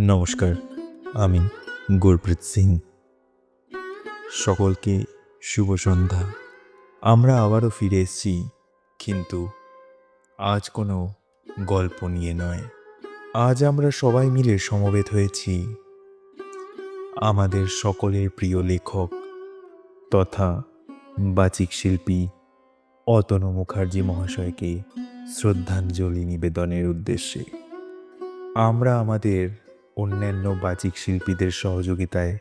নমস্কার, আমি গুরপ্রীত সিং। সকলকে শুভ সন্ধ্যা। আমরা আবারও ফিরে এসেছি, কিন্তু আজ কোনো গল্প নিয়ে নয়। আজ আমরা সবাই মিলে সমবেত হয়েছি আমাদের সকলের প্রিয় লেখক তথা বাচিক শিল্পী অতনু মুখার্জি মহাশয়কে শ্রদ্ধাঞ্জলি নিবেদনের উদ্দেশ্যে। আমরা আমাদের অন্যান্য বাচিক শিল্পীদের সহযোগিতায়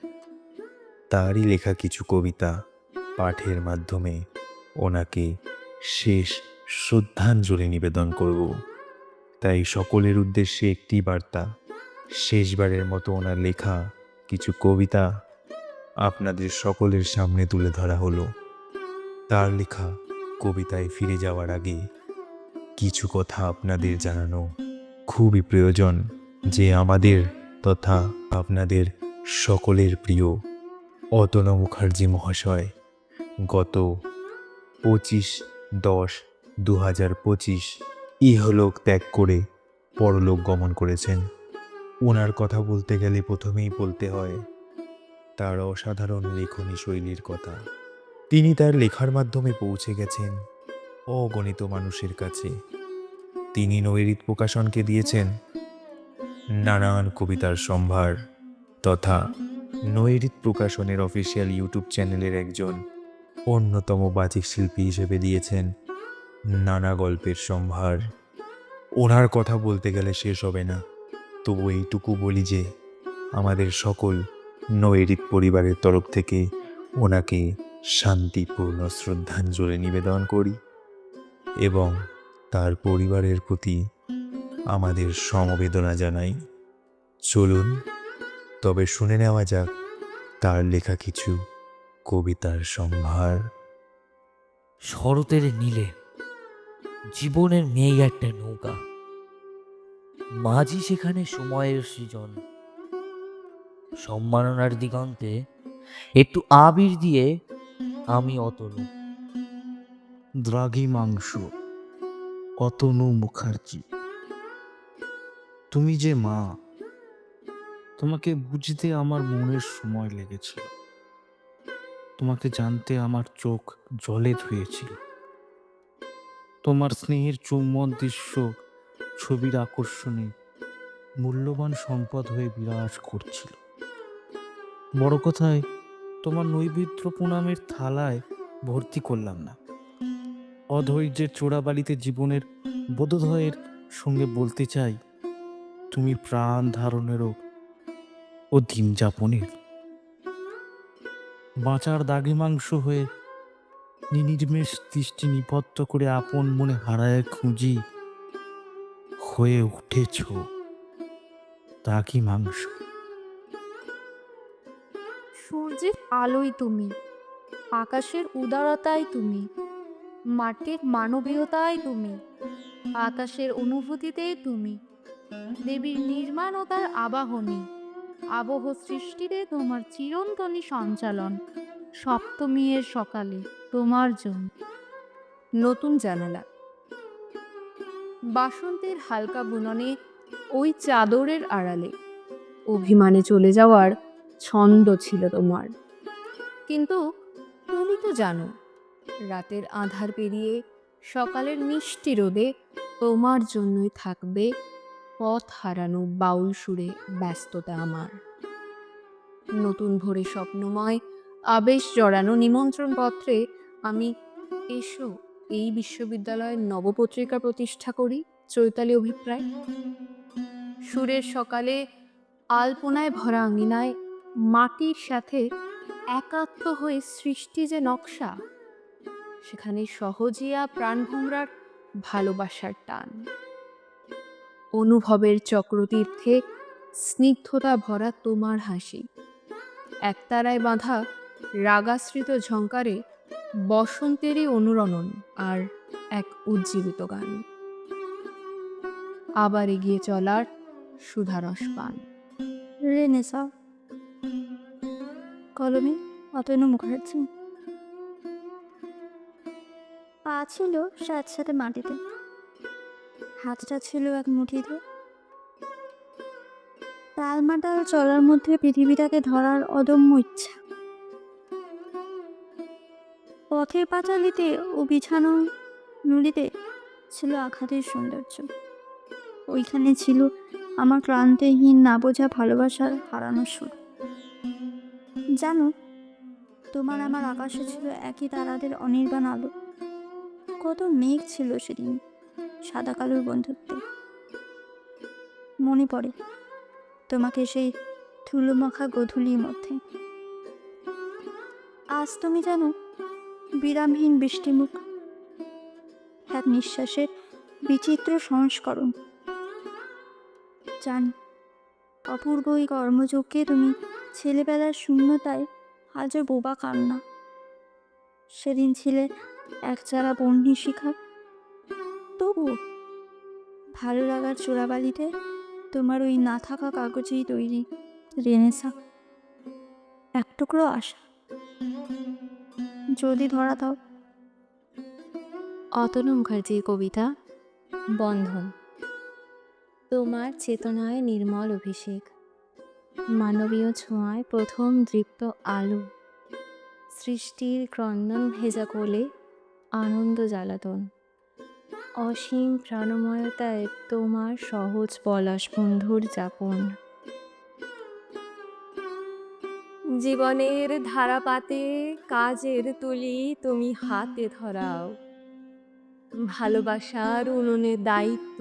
তারই লেখা কিছু কবিতা পাঠের মাধ্যমে ওনাকে শেষ শ্রদ্ধাঞ্জলি নিবেদন করব। তাই সকলের উদ্দেশ্যে একটি বার্তা, শেষবারের মতো ওনার লেখা কিছু কবিতা আপনাদের সকলের সামনে তুলে ধরা হলো। তার লেখা কবিতায় ফিরে যাওয়ার আগে কিছু কথা আপনাদের জানানো খুবই প্রয়োজন যে আমাদের তথা আপনাদের সকলের প্রিয় অতনু মুখার্জি মহাশয় গত 25/10/2025 ইহলোক ত্যাগ করে পরলোক গমন করেছেন। ওনার কথা বলতে গেলে প্রথমেই বলতে হয় তার অসাধারণ লেখনী শৈলীর কথা। তিনি তার লেখার মাধ্যমে পৌঁছে গেছেন অগণিত মানুষের কাছে। তিনি নৈরিত প্রকাশনকে দিয়েছেন নানান কবিতার সম্ভার তথা নৈরিত প্রকাশনের অফিসিয়াল ইউটিউব চ্যানেলের একজন অন্যতম বাচিক শিল্পী হিসেবে দিয়েছেন নানা গল্পের সম্ভার। ওনার কথা বলতে গেলে শেষ হবে না, তবু এইটুকু বলি যে আমাদের সকল নৈরিত পরিবারের তরফ থেকে ওনাকে শান্তিপূর্ণ শ্রদ্ধাঞ্জলি নিবেদন করি এবং তার পরিবারের প্রতি আমাদের সমবেদনা জানাই। চলুন তবে শুনে নেওয়া যাক তার লেখা কিছু কবিতার সম্ভার। শরতের নীলে জীবনের নেই একটা নৌকা, মাঝি সেখানে সময়ের সৃজন। সম্মাননার দিগন্তে একটু আবির দিয়ে আমি অতনু। দ্রাঘিমাংশু অতনু মুখার্জি। তুমি যে মা, তোমাকে বুঝতে আমার মনের সময় লেগেছিল। তোমাকে জানতে আমার চোখ জলে ধুয়েছিল। তোমার স্নেহের চুম্বন দৃশ্য ছবির আকর্ষণে মূল্যবান সম্পদ হয়ে বিরাজ করছিল। বড় কথায় তোমার নৈবেদ্য প্রণামের থালায় ভর্তি করলাম না। অধৈর্যের চোরাবালিতে জীবনের বোধোদয়ের সঙ্গে বলতে চাই, তুমি প্রাণ ধারণেরও ও দিন যাপনের। বাঁচার দাগিমাংস হয়ে নির্নিমেষ দৃষ্টি নিবদ্ধ করে আপন মনে হারায় খুঁজি হয়ে উঠেছ দাগিমাংস। সূর্যের আলোয় তুমি, আকাশের উদারতায় তুমি, মাটির মানবীয়তায় তুমি, আকাশের অনুভূতিতেই তুমি, দেবীর নির্মাণতার আবাহনী, আবহ সৃষ্টিতে তোমার চিরন্তনী সঞ্চালন, সপ্তমীর সকালে তোমার জন্য। নতুন জানালা। বাসন্তের হালকা বুননে ওই চাদরের আড়ালে অভিমানে চলে যাওয়ার ছন্দ ছিল তোমার। কিন্তু তুমি তো জানো, রাতের আঁধার পেরিয়ে সকালের মিষ্টি রোদে তোমার জন্যই থাকবে পথ হারানো বাউল সুরে ব্যস্ততা আমার। নতুন ভোরে স্বপ্নময় আবেশ জড়ানো নিমন্ত্রণ পত্রে আমি এসো এই বিশ্ববিদ্যালয়ের নবপত্রিকা প্রতিষ্ঠা করি চৈতালি অভিপ্রায়। সুরের সকালে আলপনায় ভরা আঙিনায় মাটির সাথে একাত্ম হয়ে সৃষ্টি যে নকশা, সেখানে সহজিয়া প্রাণভোমরার ভালোবাসার টান। অনুভবের চক্রতীর্থে স্নিগ্ধতা ভরা তোমার হাসি, একতারায় বাঁধা রাগাশ্রিত ঝঙ্কারে বসন্তেরই অনুরণন আর এক উজ্জীবিত গান। আবার এগিয়ে চলার সুধারস পান। রেনেসা। কলমে অতনু মুখার্জি। পা ছিল স্যাঁতস্যাঁতে মাটিতে, হাতটা ছিল এক মুঠিতে। টালমাটাল চলার মধ্যে পৃথিবীটাকে ধরার অদম্য ইচ্ছা। পথের পাঁচালিতে ও বিছানো নুড়িতে ছিল আঘাতের সৌন্দর্য। ওইখানে ছিল আমার ক্লান্তিহীন না বোঝা ভালোবাসার হারানো সুর। জানো, তোমার আমার আকাশে ছিল একই তারাদের অনির্বাণ আলো। কত মেঘ ছিল সেদিন সাদা কালোর বন্ধুত্বে। মনে পড়ে তোমাকে সেই ধুলো মাখা গধূলির মধ্যে। আজ তুমি জানো, বিরামহীন বৃষ্টিমুখ, এক নিঃশ্বাসের বিচিত্র সংস্করণ। জানি, অপূর্ব এই কর্মযোগকে তুমি ছেলেবেলার শূন্যতায় আজও বোবা কান্না। সেদিন ছিলে একচারা বন্যী শিখা, তবু ভালো লাগার চোরাবালিতে তোমার ওই না থাকা কাগজেই তৈরি রেনেসা। এক টুকরো আশা, যদি ধরা দাও। অতনু মুখার্জির কবিতা বন্ধন। তোমার চেতনায় নির্মল অভিষেক, মানবীয় ছোঁয়ায় প্রথম দৃপ্ত আলো, সৃষ্টির ক্রন্দন ভেজা কোলে আনন্দ জ্বালাতন, অসীম প্রাণময়তায় তোমার সহজ পলাশ বন্ধুর যাপন। জীবনের ধারাপাতে কাজের তুলি তুমি হাতে ধরাও, ভালোবাসার উনুনে দায়িত্ব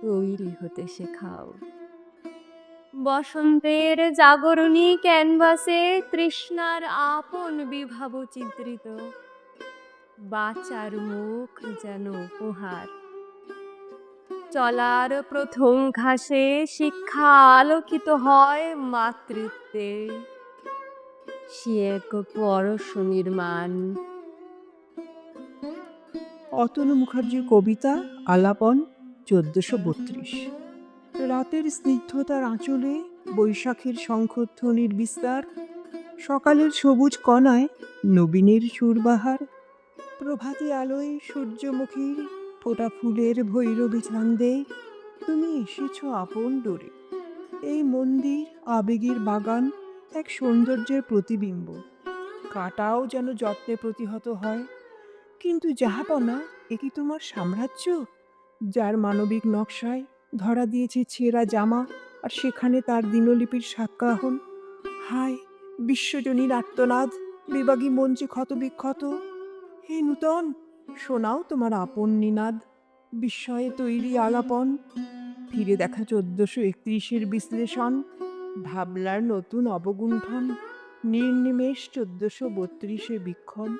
তৈরি হতে শেখাও। বসন্তের জাগরণী ক্যানভাসে তৃষ্ণার আপন বিভাব চিত্রিত, বাঁচার মুখ যেন উপহার। চলার প্রথম ঘাসে শিক্ষা আলোকিত হয় মাতৃত্বে, সে এক পরশ নির্মাণ। অতনু মুখার্জির কবিতা আলাপন 1432। রাতের স্নিগ্ধতার আঁচলে বৈশাখের শঙ্খধ্বনির বিস্তার, সকালের সবুজ কণায় নবীনের সুরবাহার, প্রভাতী আলোয় সূর্যমুখীর ফোটা ফুলের ভৈরবী ছন্দে তুমি এসেছ আপন ডোরে। এই মন্দির আবেগের বাগান, এক সৌন্দর্যের প্রতিবিম্ব। কাটাও যেন যত্নে প্রতিহত হয়, কিন্তু যাহাপনা এ কি তোমার সাম্রাজ্য, যার মানবিক নকশায় ধরা দিয়েছে ছেঁড়া জামা, আর সেখানে তার দিনলিপির সাক্কাহন। হায় বিশ্বজনীর আর্তনাদ, বিবাগী মঞ্চে ক্ষত বিক্ষত। হে নূতন, শোনাও তোমার আপন নিনাদ, বিস্ময়ে তৈরি আলাপন। ফিরে দেখা 1431 বিশ্লেষণ, ভাবলার নতুন অবগুণ্ঠন, নির্নিমেষ 1432 বিক্ষণ।